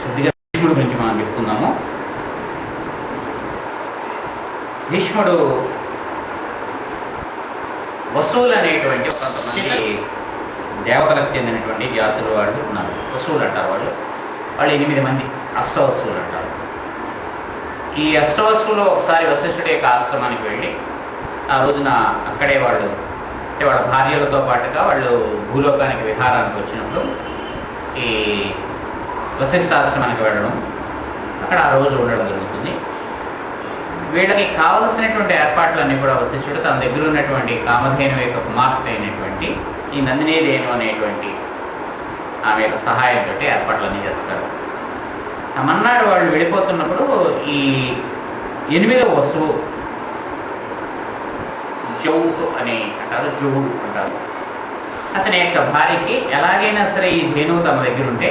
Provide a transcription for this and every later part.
కొద్దిగా భీష్ముడి గురించి మనం చెప్పుకుందాము. భీష్ముడు వసువులు అనేటువంటి కొంతమంది దేవతలకు చెందినటువంటి జాతులు వాళ్ళు ఉన్నారు. వసువులు అంటారు వాళ్ళు 8 మంది అష్టవసువులు అంటారు. ఈ అష్టవసువులో ఒకసారి వశిష్ఠుడి యొక్క ఆశ్రమానికి వెళ్ళి ఆ రోజున అక్కడే వాళ్ళు అంటే వాళ్ళ భార్యలతో పాటుగా వాళ్ళు భూలోకానికి విహారానికి వచ్చినప్పుడు ఈ వశిష్ఠాశ్రమానికి వెళ్ళడం, అక్కడ ఆ రోజు ఉండడం జరుగుతుంది. వీళ్ళకి కావలసినటువంటి ఏర్పాట్లన్నీ కూడా వశిష్ఠుడు తన దగ్గర ఉన్నటువంటి కామధేను యొక్క కుమార్తె అయినటువంటి ఈ నందినీదేను అనేటువంటి ఆమె యొక్క సహాయంతో ఏర్పాట్లన్నీ చేస్తారు. మన్నాడు వాళ్ళు వెళ్ళిపోతున్నప్పుడు ఈ 8వ వసువు జౌడు అని అంటారు, జౌడు అంటారు. అతని యొక్క భార్యకి ఎలాగైనా సరే ఈ ధేనువు తమ దగ్గర ఉంటే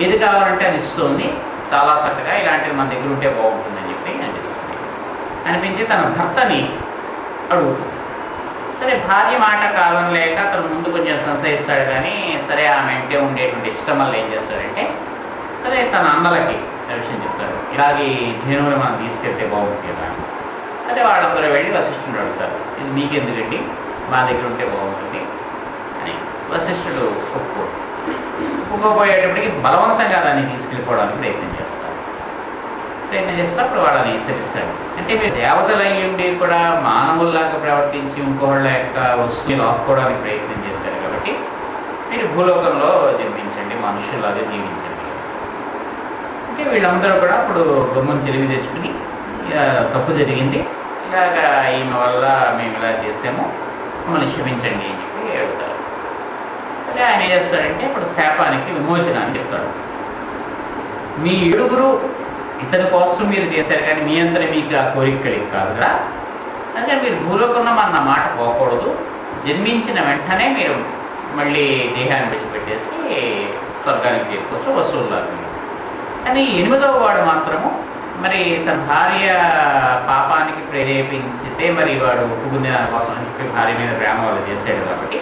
ఏది కావాలంటే అది ఇస్తుంది, చాలా చక్కగా ఇలాంటిది మన దగ్గర ఉంటే బాగుంటుందని చెప్పి అనిపించి తన భర్తని అడుగుతుంది. సరే భార్య మాట కాలం లేక తను ముందు కొంచెం సంశయిస్తాడు, కానీ సరే ఆమె అంటే ఉండేటువంటి ఇష్టం వల్ల ఏం చేస్తాడంటే సరే తన అన్నలకి విషయం చెప్తాడు, ఇలాగే ధేనువుని మనం తీసుకెళ్తే బాగుంటుంది కదా. సరే వాళ్ళందరూ వెళ్ళి వశిష్ఠుడు అడుగుతారు, ఇది మీకెందుకండి, మా దగ్గర ఉంటే బాగుంటుంది అని. వశిష్ఠుడు ఒప్పుకోపోయేటప్పటికి బలవంతంగా దాన్ని తీసుకెళ్ళిపోవడానికి ప్రయత్నం చేస్తారు. వాళ్ళని శపిస్తాడు. అంటే మీరు దేవతలు అయ్యుండి కూడా మానవుల్లాగా ప్రవర్తించి ఇంకోళ్ళ యొక్క వస్తువులు ఆపుకోవడానికి ప్రయత్నం చేశారు కాబట్టి మీరు భూలోకంలో జన్మించండి, మనుషులాగా జీవించండి. అంటే వీళ్ళందరూ కూడా అప్పుడు గమ్మని తెలివి తెచ్చుకుని తప్పు జరిగింది, ఇలాగా ఈమె వల్ల మేము ఇలా చేసాము, మమ్మల్ని క్షమించండి అని చెప్పి అడుగుతారు. సరే ఆయన ఏం చేస్తాడంటే ఇప్పుడు శాపానికి విమోచన అని చెప్తాడు. మీ 7 ఇతని కోసం మీరు చేశారు, కానీ మీ అంతా మీకు ఆ కోరిక కలిగి కాదు కదా, అంటే మీరు భూలోకంలో మన మాట పోకూడదు, జన్మించిన వెంటనే మీరు మళ్ళీ దేహాన్ని విడిచిపెట్టేసి స్వర్గానికి చేరుకోవచ్చు వసూలు. కానీ 8వ వాడు మాత్రము మరి తన భార్య పాపానికి ప్రేరేపించితే మరి వాడు ఒప్పుకునే దానికోసం అని చెప్పి భార్య మీద ప్రేమ వాళ్ళు చేశాడు కాబట్టి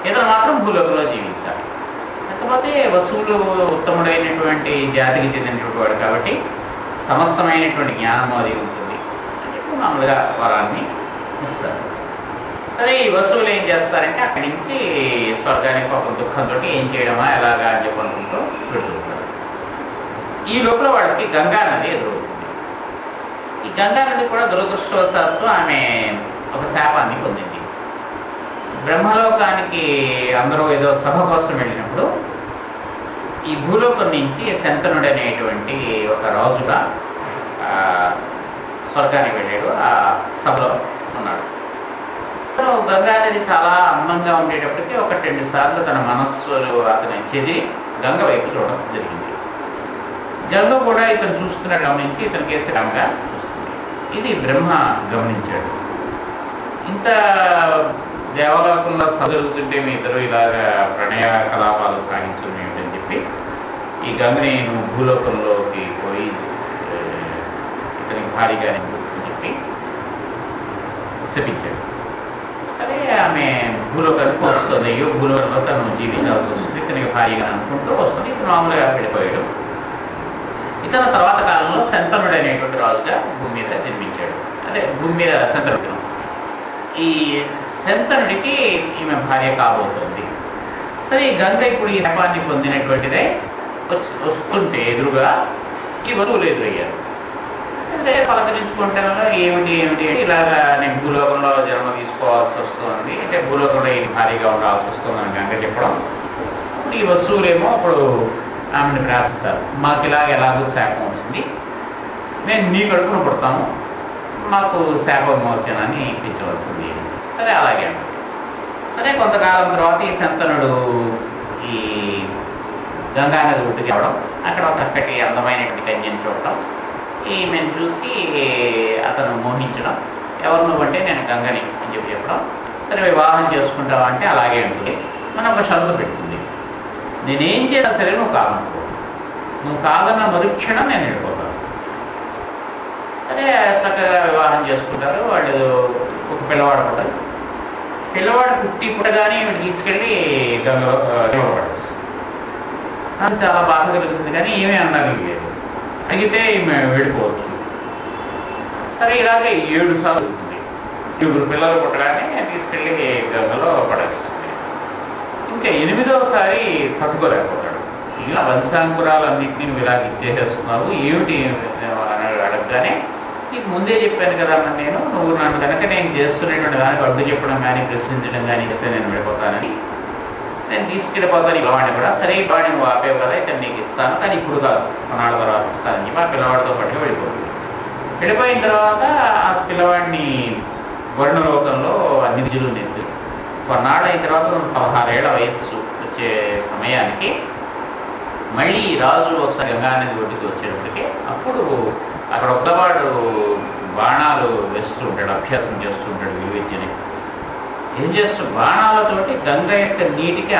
ఇతను మాత్రం భూలోకంలో జీవించాలి. లేకపోతే వసూలు ఉత్తముడైనటువంటి జాతికి చెందినటువంటి వాడు కాబట్టి సమస్తమైనటువంటి జ్ఞానము అది ఉంటుంది అని చెప్పి మామూలుగా వరాన్ని ఇస్తారు. సరే ఈ వసూలు ఏం చేస్తారంటే అక్కడి నుంచి స్వర్గానికి ఒక దుఃఖంతో ఏం చేయడమా ఎలాగా అని చెప్పి అనుకుంటూ పెడుతుంటారు. ఈ లోపల వాళ్ళకి గంగా నది ఎదురవుతుంది. ఈ గంగా నది కూడా దురదృష్టవశాత్తు ఆమె ఒక శాపాన్ని పొందింది. బ్రహ్మలోకానికి అందరూ ఏదో సభ కోసం వెళ్ళినప్పుడు ఈ భూలోకం నుంచి శంతనుడు అనేటువంటి ఒక రాజుగా స్వర్గానికి వెళ్ళాడు, ఆ సభలో ఉన్నాడు. గంగా నది చాలా అందంగా ఉండేటప్పటికీ 1-2 సార్లు తన మనస్సులు అతని చెదిరి గంగ వైపు చూడడం జరిగింది. గంగ కూడా ఇతను చూస్తున్న గమనించి ఇతని కేసు రామగా చూస్తుంది. ఇది బ్రహ్మ గమనించాడు. ఇంత దేవలోకంలో జరుగుతుంటే మీ ఇద్దరు ఇలాగా ప్రణయ కలాపాలు సాగించడం ఏమిటని చెప్పి ఈ గంగని నువ్వు భూలోకంలోకి పోయి ఇతనికి భారీగా అని చెప్పి శపించాడు. సరే ఆమె భూలోకానికి వస్తుంది, అయ్యో భూలోకంలో తను జీవించాల్సి వస్తుంది, ఇతనికి భారీగా అనుకుంటూ వస్తుంది. ఇతను మామూలుగా వెళ్ళిపోయాడు. ఇతను తర్వాత కాలంలో శంతనుడు అనేటువంటి రాజుగా భూమి మీద జన్మించాడు. అదే భూమి మీద శంతనుడు. ఈ శంతనుడికి ఈమె భార్య కాబోతుంది. సరే ఈ గంగ ఇప్పుడు ఈ శాపాన్ని పొందినటువంటిదే వస్తుంటే ఎదురుగా ఈ వస్తువులు ఎదురయ్యారు. అదే పలకరించుకుంటాను, ఏమిటి ఇలాగా నేను భూలోకంలో జన్మ తీసుకోవాల్సి వస్తుంది, అంటే భూలోకంలో ఈ భారీగా ఉండాల్సి వస్తుందని గంగ చెప్పడం. ఇప్పుడు ఈ వస్తువులేమో అప్పుడు ఆమెను ప్రార్థిస్తారు, మాకు ఇలాగ ఎలాగో శాపం వస్తుంది, మేము నీ కడుపున పుడతాము, మాకు శాప విమోచనాన్ని ఇప్పించవలసింది. సరే అలాగే. సరే కొంతకాలం తర్వాత ఈ శంతనుడు ఈ గంగానది ఒడ్డుకి రావడం, అక్కడ ఒక చక్కటి అందమైనటువంటి కన్యను చూడటం, ఈమెను చూసి అతను మోహించడం, ఎవరు నువ్వంటే నేను గంగని అని చెప్పి చెప్పడం. సరే వివాహం చేసుకుంటావా అంటే అలాగే ఉంటుంది. మనం ఒక షరతు పెట్టుకుంది, నేనేం చేసినా సరే నువ్వు కాదనుకో, నువ్వు కాదన్న మరుక్షణం నేను వెళ్ళిపోతాను. సరే చక్కగా వివాహం చేసుకుంటారు. వాళ్ళు ఒక పిల్లవాడు కూడా, పిల్లవాడు పుట్టి పుట్టగానే తీసుకెళ్ళి గంగలో పడేస్తుంది. నాకు చాలా బాధ కలుగుతుంది, కానీ ఏమీ అనడానికి లేదు. అడిగితే ఈమె వెళ్ళిపోవచ్చు. సరే ఇలాగే 7 సార్లు అవుతుంది. 7 పిల్లలు పుట్టగానే తీసుకెళ్ళి గంగలో పడేస్తుంది. ఇంకా 8వసారి తట్టుకోలేకపోతాడు. ఇలా వంశాంకురాలన్నింటినీ ఇలాగ ఇచ్చేసేస్తున్నావు ఏమిటి అని అడగగానే, నీకు ముందే చెప్పాను కదా నేను, నువ్వు నన్ను కనుక నేను చేస్తున్నటువంటి దానికి అడ్డు చెప్పడం కానీ ప్రశ్నించడం కానీ ఇస్తే నేను వెళ్ళిపోతానని, నేను తీసుకెళ్ళిపోతాను ఈ పిల్లవాడిని కూడా. సరే ఈ పిల్లవాడిని నువ్వు ఆపేవు కదా, ఇక్కడ నీకు ఇస్తాను, కానీ ఇప్పుడు కాదు, కొన్నాళ్ళ తర్వాత ఇస్తానని చెప్పి ఆ పిల్లవాడితో పాటుగా వెళ్ళిపోతుంది. వెళ్ళిపోయిన తర్వాత ఆ పిల్లవాడిని వర్ణలోకంలో అన్ని విద్యలు నేర్పి కొన్నాళ్ళు అయిన తర్వాత 16 ఏళ్ల వయస్సు వచ్చే సమయానికి మళ్ళీ రాజు ఒకసారి గంగానది ఒడ్డుకి వచ్చేటప్పటికి, అప్పుడు అక్కడ ఒక్కవాడు బాణాలు వేస్తూ ఉంటాడు, అభ్యాసం చేస్తూ ఉంటాడు విలువిద్యని. ఏం చేస్తూ బాణాలతోటి గంగ యొక్క నీటికి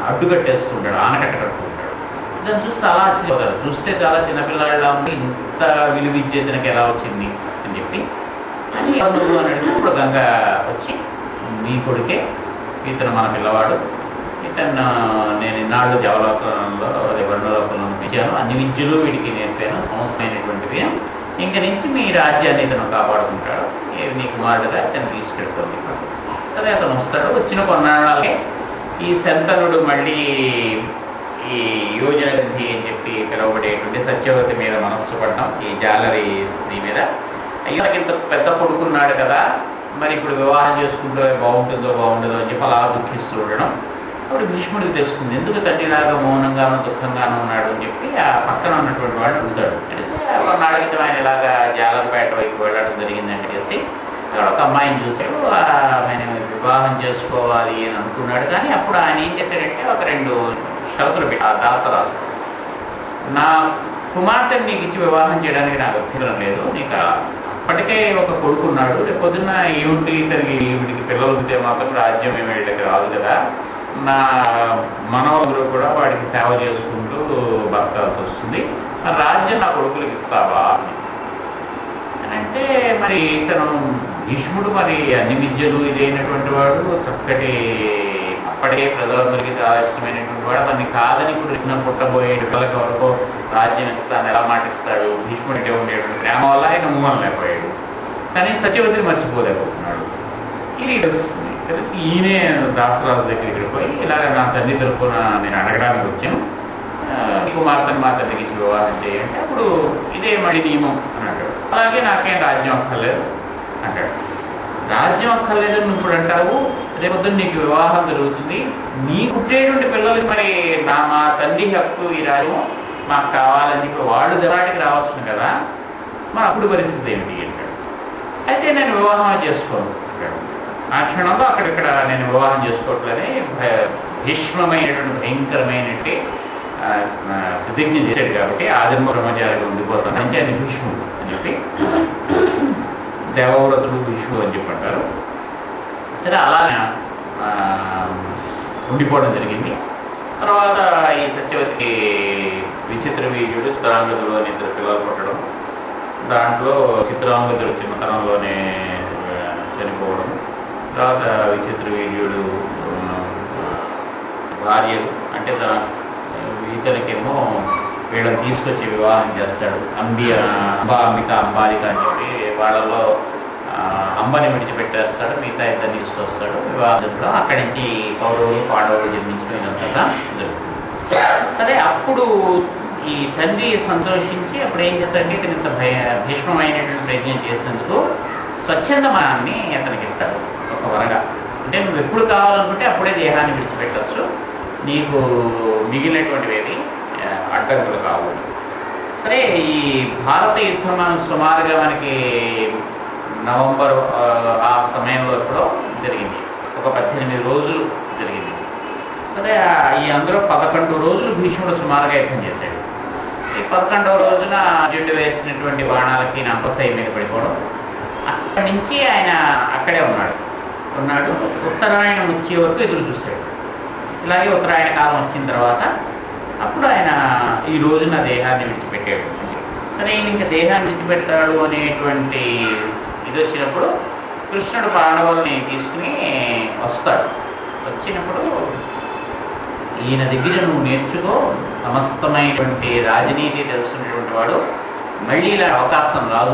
అడ్డుకట్టేస్తూ ఉంటాడు, ఆనకట్ట కట్టుకుంటాడు. దాన్ని చూస్తే అలా ఆశ్చర్యపోతారు, చూస్తే చాలా చిన్నపిల్లలా ఉంది, ఇంత విలువిద్య ఇతనికి ఎలా వచ్చింది అని చెప్పి అని ఇప్పుడు గంగ వచ్చి, నీ కొడుకే ఇతను మన పిల్లవాడు, ఇతను నేను ఇన్నాళ్ళు దేవలోకంలో వర్ణలోకంలో ఇచ్చాను, అన్ని విద్యలు వీడికి నేర్పాను, సంస్థమైనటువంటివి, ఇంక నుంచి మీ రాజ్యాన్ని ఇతను కాపాడుకుంటాడు, నీ కుమారుడుగా ఇతను తీసుకెళ్ళిపోయింది. సరే అతను వస్తాడు. వచ్చిన కొన్నాళ్ళకే ఈ శంతనుడు మళ్ళీ ఈ యోజన గ్రంథి అని చెప్పి పిలువబడేటువంటి సత్యవతి మీద మనస్సు పడడం, ఈ జాలరి స్త్రీ మీద. అయ్యో ఇంత పెద్ద కొడుకున్నాడు కదా, మరి ఇప్పుడు వివాహం చేసుకుంటే బాగుంటుందో బాగుంటుందో అని చెప్పి అలా దుఃఖిస్తూ ఉండడం. అప్పుడు భీష్ముడికి తెలుస్తుంది, ఎందుకు తండ్రిలాగా మౌనంగానో దుఃఖంగానో ఉన్నాడు అని చెప్పి ఆ పక్కన ఉన్నటువంటి వాడు అడుగుతాడు. అడిగితే కొన్నాళ్ళ క్రితం ఆయన ఇలాగా జాలర్పేట వైపు వెళ్ళడం జరిగిందని చేసి అక్కడ ఒక అమ్మాయిని చూశాడు, ఆయన వివాహం చేసుకోవాలి అని అనుకున్నాడు. కానీ అప్పుడు ఆయన ఏం చేశాడంటే ఒక 2 షరతులు పెట్టి, ఆ దాసరాజు, నా కుమార్తెని నీకు ఇచ్చి వివాహం చేయడానికి నాకు అభ్యంతరం లేదు, నీకు అప్పటికే ఒక కొడుకున్నాడు, రేపు పొద్దున్న ఈవిడికి పిల్లలు ఉంటే మాత్రం రాజ్యం ఏమి వీళ్ళకి రాదు కదా, నా మనవలు కూడా వాడికి సేవ చేసుకుంటూ బతకాల్సి వస్తుంది, రాజ్యం నా కొడుకులకి ఇస్తావా అని అంటే, మరి ఇతను భీష్ముడు మరి అన్ని విద్యలు ఇదైనటువంటి వాడు, చక్కటి అప్పటికే ప్రజలందరికీ ఆలస్యమైనటువంటి వాడు, అతన్ని కాదని ఇప్పుడు ఇచ్చిన పుట్టబోయే పిల్లలకి వరకు రాజ్యం ఇస్తాను ఎలా మాటిస్తాడు? భీష్ముడికి ఉండేటువంటి ప్రేమ వల్ల ఆయన మూమనలేకపోయాడు, కానీ సత్యవతిని మర్చిపోలేకపోతున్నాడు. ఇది తెలుస్తుంది. తెలిసి ఈయనే దాసరాజు దగ్గరికి పోయి, ఇలాగ నా తండ్రి తరపున నేను అడగడానికి వచ్చాను, కుమార్తెను మా తండ్రికి ఇచ్చి వివాహం చేయంటే, అప్పుడు ఇదే మళ్ళీ నియమం అన్నాడు. అలాగే నాకేం రాజ్యం అక్కర్లేదు అంటాడు. రాజ్యం అక్కర్లేదు నువ్వు ఇప్పుడు అంటావు, రేపొద్దున నీకు వివాహం జరుగుతుంది, నీ పుట్టేటువంటి పిల్లలకి మరి మా తండ్రి హక్కు ఈ రాజ్యం మాకు కావాలని చెప్పి వాళ్ళు దరాటికి రావాల్సింది కదా, మరి అప్పుడు పరిస్థితి ఏమిటి అంటాడు. అయితే నేను వివాహం చేసుకోను అంటాడు. ఆ క్షణంలో అక్కడిక్కడ నేను వివాహం చేసుకోవట్లని భీష్మమైనటువంటి భయంకరమైనటువంటి ప్రతిజ్ఞ చేశాడు. కాబట్టి ఆజన్మ బ్రహ్మచారిగా ఉండిపోతాను అంటే ఆయన భీష్ముడు అని చెప్పి, దేవవ్రతుడు భీష్ముడు అని చెప్పి అంటారు. సరే అలా ఉండిపోవడం జరిగింది. తర్వాత ఈ సత్యవతికి విచిత్ర వీర్యుడు చిత్రాంగదుడు అని 2 పిల్లలు పుట్టడం, దాంట్లో చిత్రాంగదుడు చిన్నతనంలోనే చనిపోవడం, తర్వాత విచిత్ర వీర్యుడు భార్యలు అంటే ఇతనికేమో వీళ్ళని తీసుకొచ్చి వివాహం చేస్తాడు. అంబిక అంబాలిక అని చెప్పి వాళ్ళలో అంబని విడిచిపెట్టేస్తాడు, మిగతా ఇద్దరిని తీసుకొస్తాడు వివాహంలో. అక్కడి నుంచి కౌరవులు పాండవులు జన్మించడం ఇదంతా జరుగుతుంది. సరే అప్పుడు ఈ తండ్రి సంతోషించి అప్పుడు ఏం చేస్తాడంటే, ఇతను ఇంత భీష్మమైనటువంటి ప్రయత్నం చేసేందుకు స్వచ్ఛందమానాన్ని అతనికి ఇస్తాడు ఒక వరగా. అంటే నువ్వు ఎప్పుడు కావాలనుకుంటే అప్పుడే దేహాన్ని విడిచిపెట్టవచ్చు, నీకు మిగిలినటువంటివి అడ్డంకులు కావు. సరే ఈ భారత యుద్ధం సుమారుగా మనకి నవంబర్ ఆ సమయంలో ఎప్పుడో జరిగింది, ఒక 18 రోజులు జరిగింది. సరే ఈ అందులో 11 రోజులు భీష్ముడు సుమారుగా యుద్ధం చేశాడు. ఈ 11వ రోజున జెండు వేసినటువంటి బాణాలకి నంపసై మీద పడిపోవడం, అక్కడి నుంచి ఆయన అక్కడే ఉన్నాడు. ఉత్తరాయణం వచ్చే వరకు ఎదురు చూశాడు. ఇలాగే ఉత్తరాయణ కాలం వచ్చిన తర్వాత అప్పుడు ఆయన ఈ రోజున దేహాన్ని విడిచిపెట్టాడు. సరే ఇంకా దేహాన్ని విడిచిపెట్టాడు అనేటువంటి ఇది వచ్చినప్పుడు కృష్ణుడు పాండవుల్ని తీసుకుని వస్తాడు. వచ్చినప్పుడు ఈయన దగ్గర నువ్వు నేర్చుకో, సమస్తమైనటువంటి రాజనీతి తెలుసుకునేటువంటి వాడు మళ్ళీ ఇలా అవకాశం రాదు